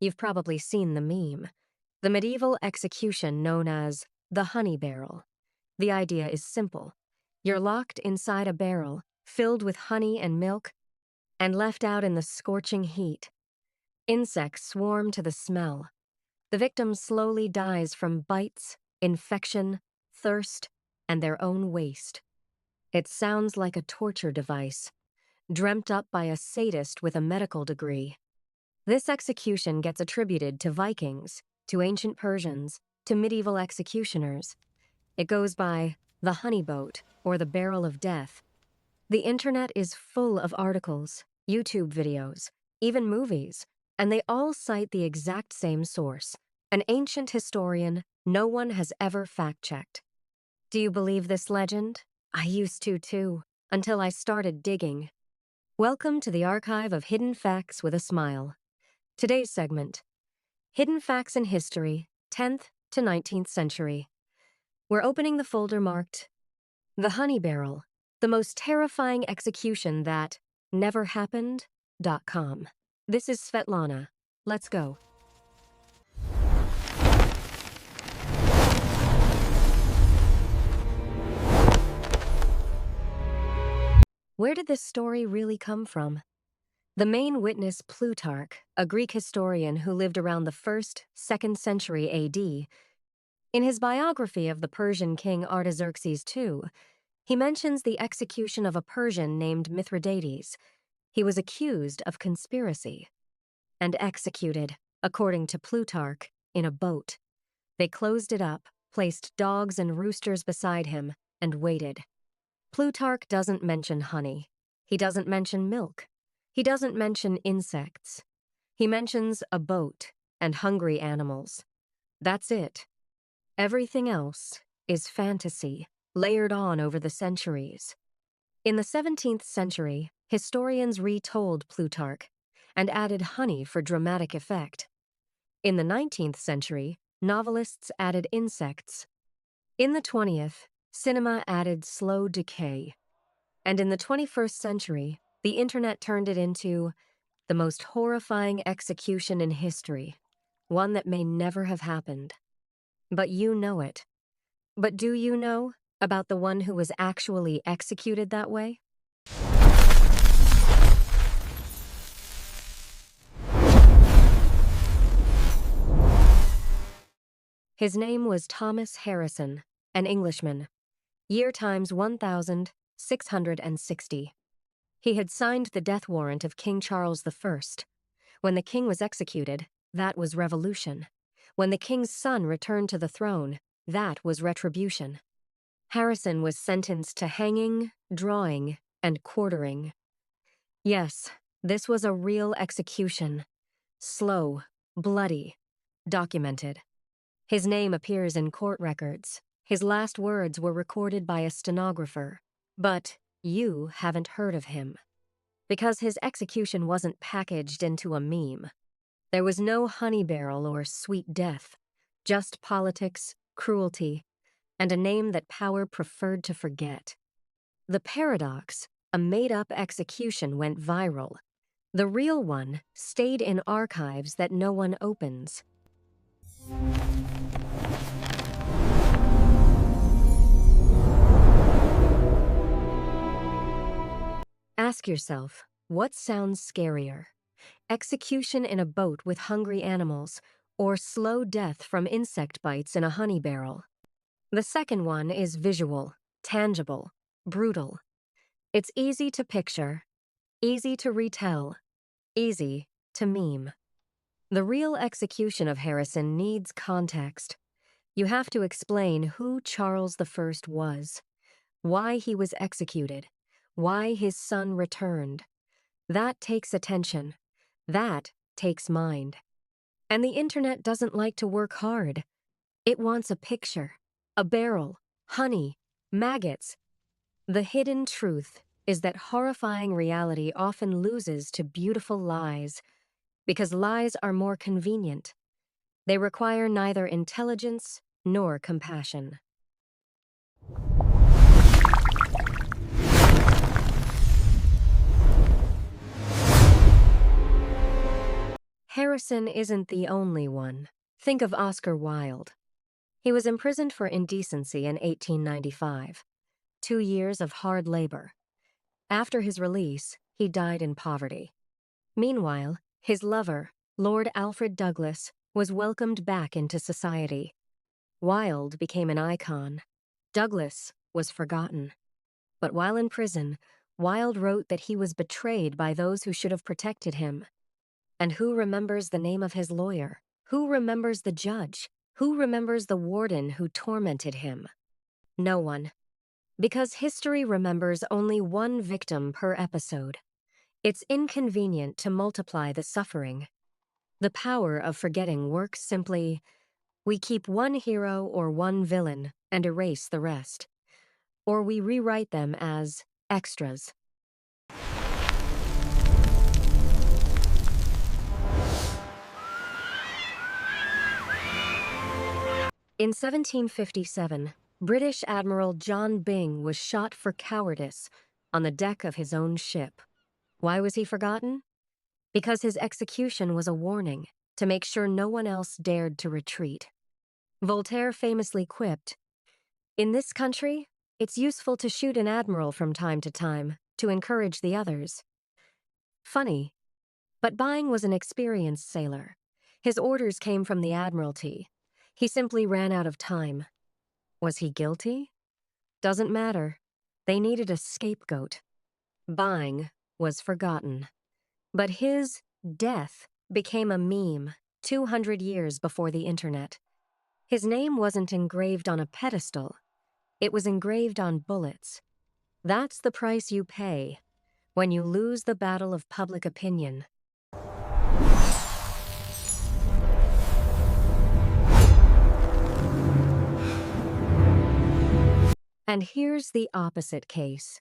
You've probably seen the meme. The medieval execution known as the honey barrel. The idea is simple. You're locked inside a barrel, filled with honey and milk, and left out in the scorching heat. Insects swarm to the smell. The victim slowly dies from bites, infection, thirst, and their own waste. It sounds like a torture device, dreamt up by a sadist with a medical degree. This execution gets attributed to Vikings, to ancient Persians, to medieval executioners. It goes by the honey boat or the barrel of death. The internet is full of articles, YouTube videos, even movies, and they all cite the exact same source, an ancient historian no one has ever fact-checked. Do you believe this legend? I used to too, until I started digging. Welcome to the archive of hidden facts with a smile. Today's segment, Hidden Facts in History, 10th to 19th century. We're opening the folder marked The Honey Barrel, the most terrifying execution that never happened.com. This is Svetlana. Let's go. Where did this story really come from? The main witness, Plutarch, a Greek historian who lived around the 1st, 2nd century AD, in his biography of the Persian king Artaxerxes II, he mentions the execution of a Persian named Mithridates. He was accused of conspiracy and executed, according to Plutarch, in a boat. They closed it up, placed dogs and roosters beside him, and waited. Plutarch doesn't mention honey. He doesn't mention milk. He doesn't mention insects. He mentions a boat and hungry animals. That's it. Everything else is fantasy, layered on over the centuries. In the 17th century, historians retold Plutarch and added honey for dramatic effect. In the 19th century, novelists added insects. In the 20th, cinema added slow decay. And in the 21st century, the internet turned it into the most horrifying execution in history, one that may never have happened. But you know it. But do you know about the one who was actually executed that way? His name was Thomas Harrison, an Englishman. Year times 1660. He had signed the death warrant of King Charles I. When the king was executed, that was revolution. When the king's son returned to the throne, that was retribution. Harrison was sentenced to hanging, drawing, and quartering. Yes, this was a real execution. Slow, bloody, documented. His name appears in court records. His last words were recorded by a stenographer. But you haven't heard of him. Because his execution wasn't packaged into a meme. There was no honey barrel or sweet death, just politics, cruelty, and a name that power preferred to forget. The paradox, a made-up execution went viral. The real one stayed in archives that no one opens. Ask yourself, what sounds scarier? Execution in a boat with hungry animals, or slow death from insect bites in a honey barrel? The second one is visual, tangible, brutal. It's easy to picture, easy to retell, easy to meme. The real execution of Harrison needs context. You have to explain who Charles I was, why he was executed, why his son returned. That takes attention. That takes mind. And the internet doesn't like to work hard. It wants a picture, a barrel, honey, maggots. The hidden truth is that horrifying reality often loses to beautiful lies, because lies are more convenient. They require neither intelligence nor compassion. Harrison isn't the only one. Think of Oscar Wilde. He was imprisoned for indecency in 1895. 2 years of hard labor. After his release, he died in poverty. Meanwhile, his lover, Lord Alfred Douglas, was welcomed back into society. Wilde became an icon. Douglas was forgotten. But while in prison, Wilde wrote that he was betrayed by those who should have protected him. And who remembers the name of his lawyer? Who remembers the judge? Who remembers the warden who tormented him? No one. Because history remembers only one victim per episode. It's inconvenient to multiply the suffering. The power of forgetting works simply, we keep one hero or one villain and erase the rest. Or we rewrite them as extras. In 1757, British Admiral John Byng was shot for cowardice on the deck of his own ship. Why was he forgotten? Because his execution was a warning to make sure no one else dared to retreat. Voltaire famously quipped, "In this country, it's useful to shoot an admiral from time to time to encourage the others." Funny, but Byng was an experienced sailor. His orders came from the Admiralty. He simply ran out of time. Was he guilty? Doesn't matter. They needed a scapegoat. Byng was forgotten. But his death became a meme 200 years before the internet. His name wasn't engraved on a pedestal. It was engraved on bullets. That's the price you pay when you lose the battle of public opinion. And here's the opposite case.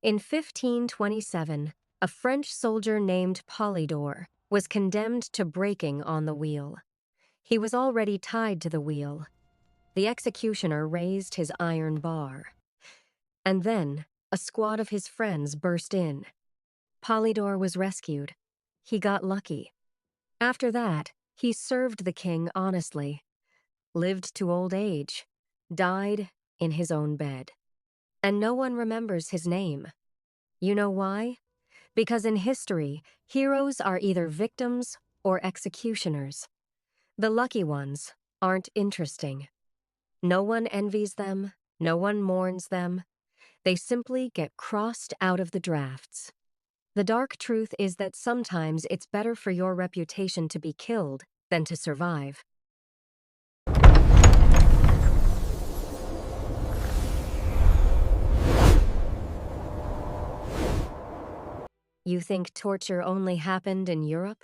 In 1527, a French soldier named Polydor was condemned to breaking on the wheel. He was already tied to the wheel. The executioner raised his iron bar. And then, a squad of his friends burst in. Polydor was rescued. He got lucky. After that, he served the king honestly, lived to old age, died in his own bed. And no one remembers his name. You know why? Because in history, heroes are either victims or executioners. The lucky ones aren't interesting. No one envies them, no one mourns them. They simply get crossed out of the drafts. The dark truth is that sometimes it's better for your reputation to be killed than to survive. You think torture only happened in Europe?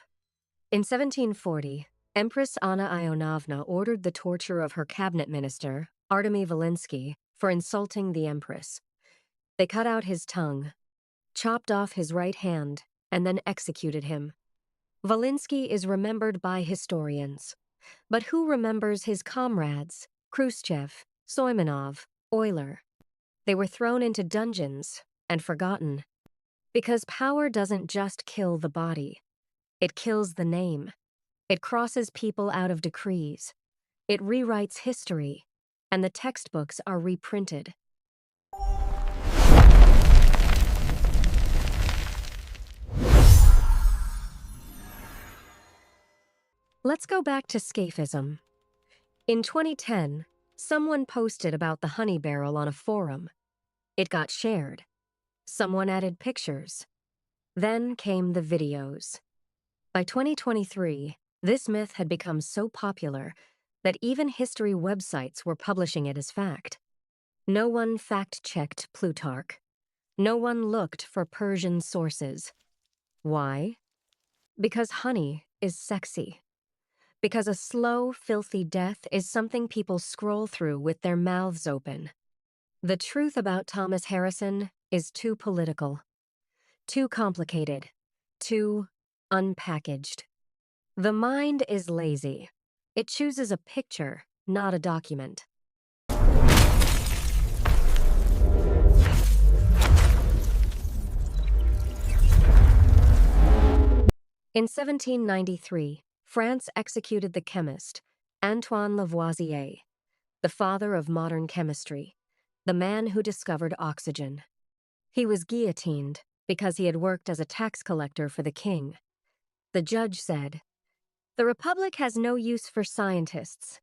In 1740, Empress Anna Ionovna ordered the torture of her cabinet minister, Artemy Volinsky, for insulting the empress. They cut out his tongue, chopped off his right hand, and then executed him. Volinsky is remembered by historians. But who remembers his comrades, Khrushchev, Soimanov, Euler? They were thrown into dungeons and forgotten. Because power doesn't just kill the body. It kills the name. It crosses people out of decrees. It rewrites history, and the textbooks are reprinted. Let's go back to Scaphism. In 2010, someone posted about the honey barrel on a forum. It got shared. Someone added pictures. Then came the videos. By 2023, this myth had become so popular that even history websites were publishing it as fact. No one fact-checked Plutarch. No one looked for Persian sources. Why? Because honey is sexy. Because a slow, filthy death is something people scroll through with their mouths open. The truth about Thomas Harrison is too political, too complicated, too unpackaged. The mind is lazy. It chooses a picture, not a document. In 1793, France executed the chemist, Antoine Lavoisier, the father of modern chemistry, the man who discovered oxygen. He was guillotined because he had worked as a tax collector for the king. The judge said, "The Republic has no use for scientists."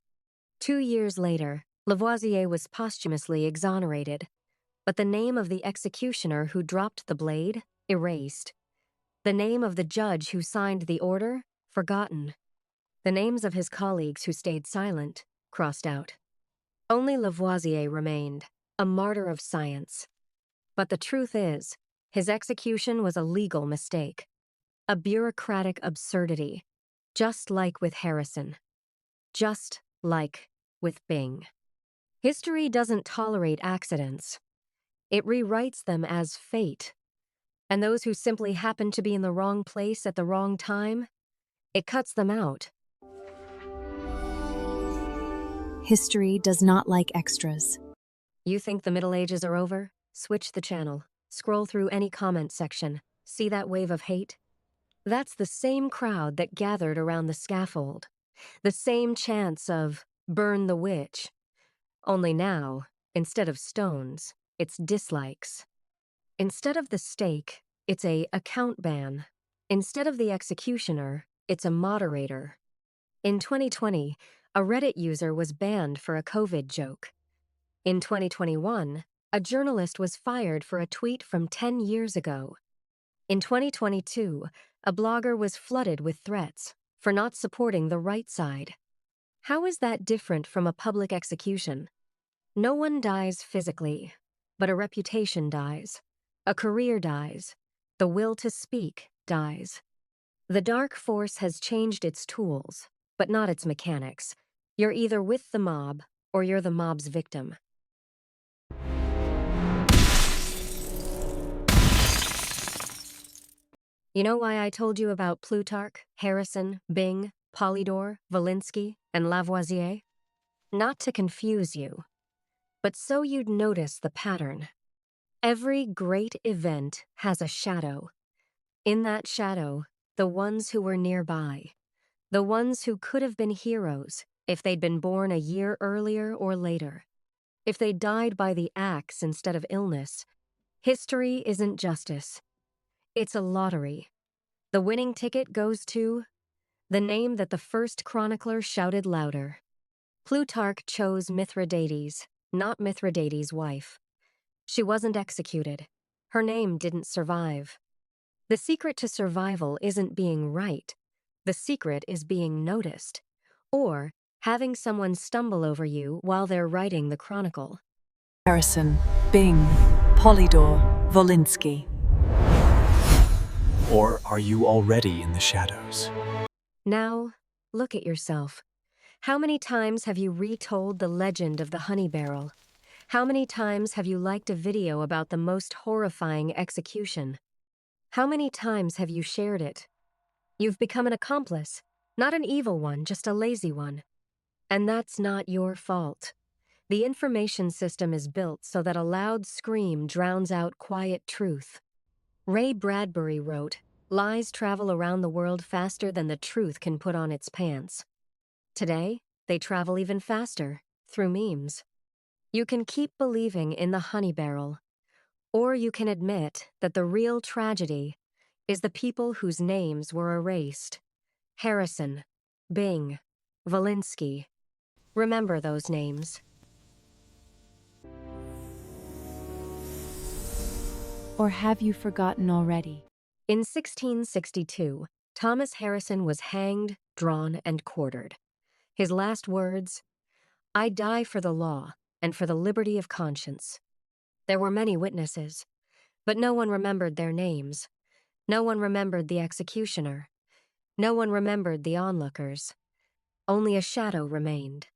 2 years later, Lavoisier was posthumously exonerated, but the name of the executioner who dropped the blade, erased. The name of the judge who signed the order, forgotten. The names of his colleagues who stayed silent, crossed out. Only Lavoisier remained, a martyr of science. But the truth is, his execution was a legal mistake, a bureaucratic absurdity, just like with Harrison, just like with Byng. History doesn't tolerate accidents. It rewrites them as fate. And those who simply happen to be in the wrong place at the wrong time, it cuts them out. History does not like extras. You think the Middle Ages are over? Switch the channel. Scroll through any comment section. See that wave of hate? That's the same crowd that gathered around the scaffold. The same chants of, "Burn the witch." Only now, instead of stones, it's dislikes. Instead of the stake, it's a account ban. Instead of the executioner, it's a moderator. In 2020, a Reddit user was banned for a COVID joke. In 2021, a journalist was fired for a tweet from 10 years ago. In 2022, a blogger was flooded with threats for not supporting the right side. How is that different from a public execution? No one dies physically, but a reputation dies. A career dies. The will to speak dies. The dark force has changed its tools, but not its mechanics. You're either with the mob, or you're the mob's victim. You know why I told you about Plutarch, Harrison, Byng, Polydor, Volinsky, and Lavoisier? Not to confuse you, but so you'd notice the pattern. Every great event has a shadow. In that shadow, the ones who were nearby, the ones who could have been heroes if they'd been born a year earlier or later, if they died by the axe instead of illness. History isn't justice. It's a lottery. The winning ticket goes to the name that the first chronicler shouted louder. Plutarch chose Mithridates, not Mithridates' wife. She wasn't executed. Her name didn't survive. The secret to survival isn't being right. The secret is being noticed, or having someone stumble over you while they're writing the chronicle. Harrison, Byng, Polydor, Volinsky. Or are you already in the shadows? Now, look at yourself. How many times have you retold the legend of the honey barrel? How many times have you liked a video about the most horrifying execution? How many times have you shared it? You've become an accomplice, not an evil one, just a lazy one. And that's not your fault. The information system is built so that a loud scream drowns out quiet truth. Ray Bradbury wrote, "Lies travel around the world faster than the truth can put on its pants." Today, they travel even faster, through memes. You can keep believing in the honey barrel, or you can admit that the real tragedy is the people whose names were erased. Harrison, Byng, Volinsky. Remember those names. Or have you forgotten already? In 1662, Thomas Harrison was hanged, drawn, and quartered. His last words, "I die for the law and for the liberty of conscience." There were many witnesses, but no one remembered their names. No one remembered the executioner. No one remembered the onlookers. Only a shadow remained.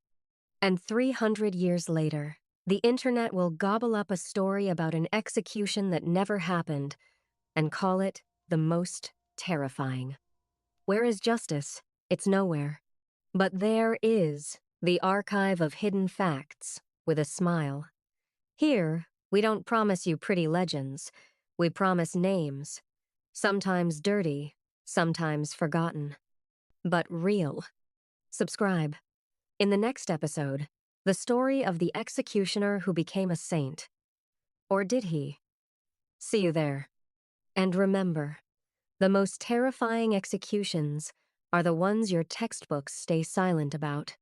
And 300 years later, the internet will gobble up a story about an execution that never happened and call it the most terrifying. Where is justice? It's nowhere. But there is the archive of hidden facts with a smile. Here, we don't promise you pretty legends. We promise names, sometimes dirty, sometimes forgotten. but real. Subscribe. In the next episode, the story of the executioner who became a saint. Or did he? See you there. And remember, the most terrifying executions are the ones your textbooks stay silent about.